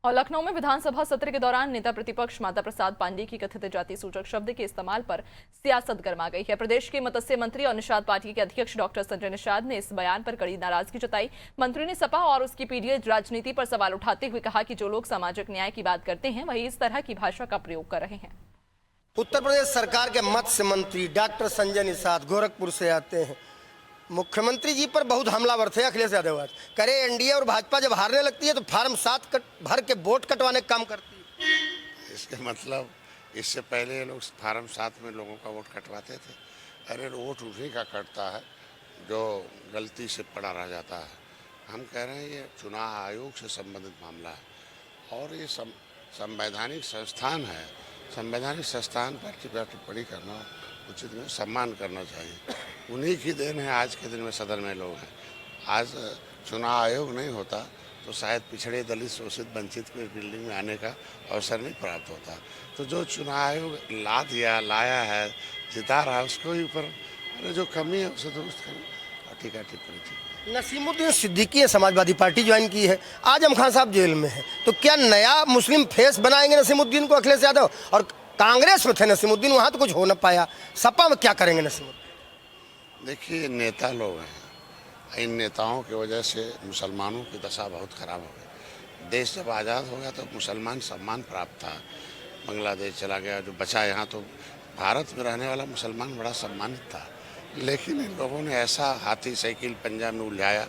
और लखनऊ में विधानसभा सत्र के दौरान नेता प्रतिपक्ष माता प्रसाद पांडेय की कथित जाति सूचक शब्द के इस्तेमाल पर सियासत गर्मा गई है। प्रदेश के मत्स्य मंत्री और निषाद पार्टी के अध्यक्ष डॉक्टर संजय निषाद ने इस बयान पर कड़ी नाराजगी जताई। मंत्री ने सपा और उसकी पीडीए राजनीति पर सवाल उठाते हुए कहा कि जो लोग सामाजिक न्याय की बात करते हैं वही इस तरह की भाषा का प्रयोग कर रहे हैं। उत्तर प्रदेश सरकार के मत्स्य मंत्री डॉक्टर संजय निषाद गोरखपुर से आते हैं। मुख्यमंत्री जी पर बहुत हमलावर थे अखिलेश यादव। आज करे एनडीए और भाजपा जब हारने लगती है तो फार्म 7 भर के वोट कटवाने का काम करती है। इसके मतलब इससे पहले ये लोग फार्म 7 में लोगों का वोट कटवाते थे। अरे वोट उसी का कटता है जो गलती से पड़ा रह जाता है। हम कह रहे हैं ये चुनाव आयोग से संबंधित मामला है और ये संवैधानिक संस्थान है। संवैधानिक संस्थान पर टिप्पणी करना उचित नहीं, सम्मान करना चाहिए। उन्हीं की देन है आज के दिन में सदन में लोग हैं। आज चुनाव आयोग नहीं होता तो शायद पिछड़े दलित शोषित वंचित को इस बिल्डिंग में आने का अवसर नहीं प्राप्त होता। तो जो चुनाव आयोग लाया है, जिता रहा है, उसके ऊपर जो कमी है उसे दुरुस्त करें और टीका टिप्पणी ठीक। नसीमुद्दीन सिद्दीकी ने समाजवादी पार्टी ज्वाइन की है। आजम खान साहब जेल में है, तो क्या नया मुस्लिम फेस बनाएंगे नसीमुद्दीन को अखिलेश यादव? और कांग्रेस में थे नसीमुद्दीन, वहाँ तो कुछ हो न पाया। सपा में क्या करेंगे नसीमुद्दीन? देखिए, नेता लोग हैं, इन नेताओं की वजह से मुसलमानों की दशा बहुत ख़राब हो गई। देश जब आज़ाद हो गया तो मुसलमान सम्मान प्राप्त था। बांग्लादेश चला गया, जो बचा यहाँ तो भारत में रहने वाला मुसलमान बड़ा सम्मानित था। लेकिन इन लोगों ने ऐसा हाथी साइकिल पंजा में उलझाया,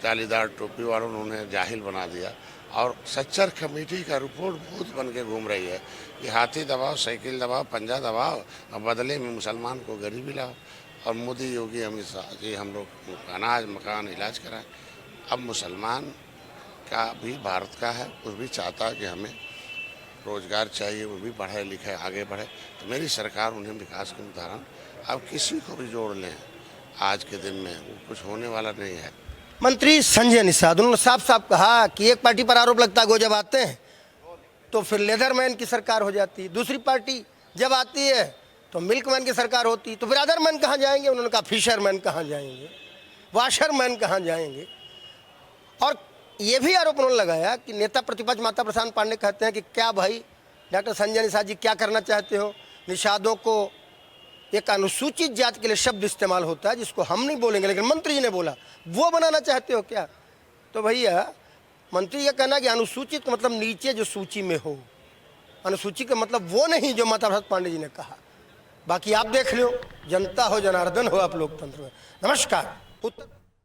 जालीदार टोपी वालों ने उन्हें जाहिल बना दिया और सच्चर कमेटी का रिपोर्ट भूत बन के घूम रही है कि हाथी दबाओ, साइकिल दबाओ, पंजा दबाओ और बदले में मुसलमान को गरीबी लाओ। और मोदी योगी अमित शाह जी हम लोग अनाज मकान इलाज कराएं। अब मुसलमान का भी भारत का है, वो भी चाहता है कि हमें रोजगार चाहिए, वो भी पढ़े लिखे आगे बढ़े। तो मेरी सरकार उन्हें विकास के उदाहरण अब किसी को भी जोड़ लें आज के दिन में वो कुछ होने वाला नहीं है। मंत्री संजय निषाद उन्होंने साफ साफ कहा कि एक पार्टी पर आरोप लगता है वो जब आते हैं तो फिर लेदरमैन की सरकार हो जाती है, दूसरी पार्टी जब आती है तो मिल्कमैन की सरकार होती, तो फिर अदरमैन कहाँ जाएंगे? उन्होंने कहा फिशरमैन कहाँ जाएंगे, वाशरमैन कहाँ जाएंगे। और ये भी आरोप उन्होंने लगाया कि नेता प्रतिपक्ष माता प्रसाद पांडेय कहते हैं कि क्या भाई डॉक्टर संजय निषाद जी क्या करना चाहते हो? निषादों को एक अनुसूचित जाति के लिए शब्द इस्तेमाल होता है जिसको हम नहीं बोलेंगे लेकिन मंत्री जी ने बोला, वो बनाना चाहते हो क्या? तो भैया मंत्री ये कहना कि अनुसूचित का मतलब नीचे जो सूची में हो, अनुसूची का मतलब वो नहीं जो माता प्रसाद पांडेय जी ने कहा। बाकी आप देख लो, जनता हो जनार्दन हो, आप लोकतंत्र में। नमस्कार।